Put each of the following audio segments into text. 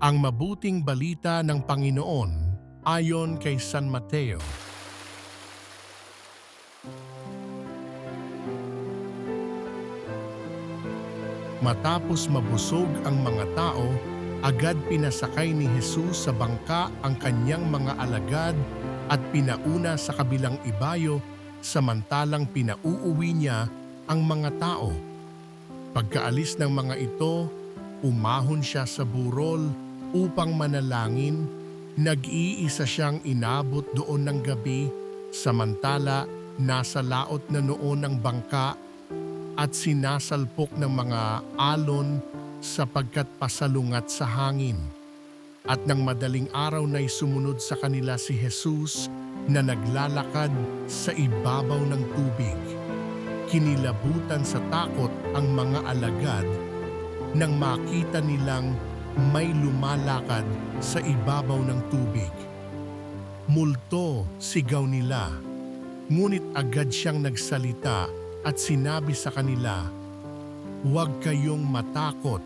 Ang mabuting balita ng Panginoon ayon kay San Mateo. Matapos mabusog ang mga tao, agad pinasakay ni Jesus sa bangka ang kanyang mga alagad at pinauna sa kabilang ibayo samantalang pinauuwi niya ang mga tao. Pagkaalis ng mga ito, umahon siya sa burol upang manalangin. Nag-iisa siyang inabot doon ng gabi samantala nasa laot na noon ng bangka at sinasalpok ng mga alon sapagkat pasalungat sa hangin. At nang madaling araw na'y sumunod sa kanila si Jesus na naglalakad sa ibabaw ng tubig. Kinilabutan sa takot ang mga alagad nang makita nilang may lumalakad sa ibabaw ng tubig. Multo, sigaw nila. Ngunit agad siyang nagsalita at sinabi sa kanila, "Huwag kayong matakot.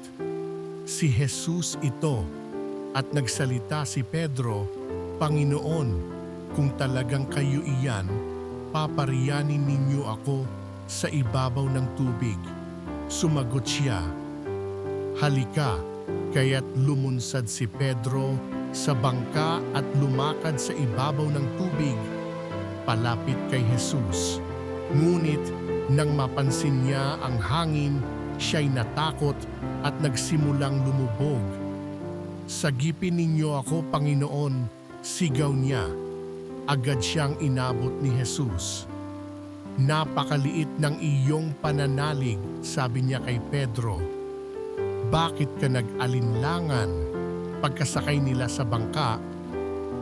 Si Jesus ito." At nagsalita si Pedro, "Panginoon, kung talagang kayo iyan, papariyanin ninyo ako sa ibabaw ng tubig." Sumagot siya, "Halika." Kaya't lumunsad si Pedro sa bangka at lumakad sa ibabaw ng tubig palapit kay Jesus. Ngunit nang mapansin niya ang hangin, siya'y natakot at nagsimulang lumubog. "Sagipin ninyo ako, Panginoon," sigaw niya. Agad siyang inabot ni Jesus. "Napakaliit ng iyong pananalig," sabi niya kay Pedro. "Bakit ka nag-alinlangan?" Pagkasakay nila sa bangka,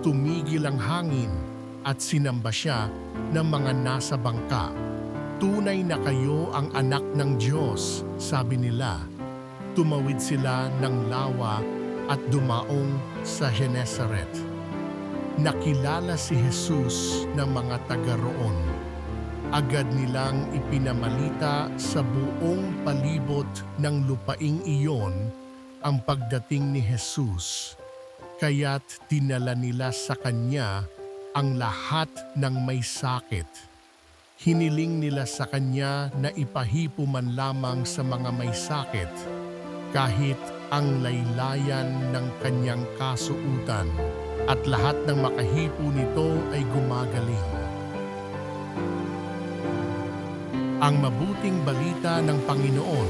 tumigil ang hangin at sinamba siya ng mga nasa bangka. "Tunay na kayo ang anak ng Diyos," sabi nila. Tumawid sila ng lawa at dumaong sa Genesaret. Nakilala si Jesus ng mga taga roon. Agad nilang ipinamalita sa buong palibot ng lupaing iyon ang pagdating ni Jesus. Kaya't dinala nila sa kanya ang lahat ng may sakit. Hiniling nila sa kanya na ipahipo man lamang sa mga may sakit, kahit ang laylayan ng kanyang kasuutan, at lahat ng makahipo nito ay gumagaling. Ang mabuting balita ng Panginoon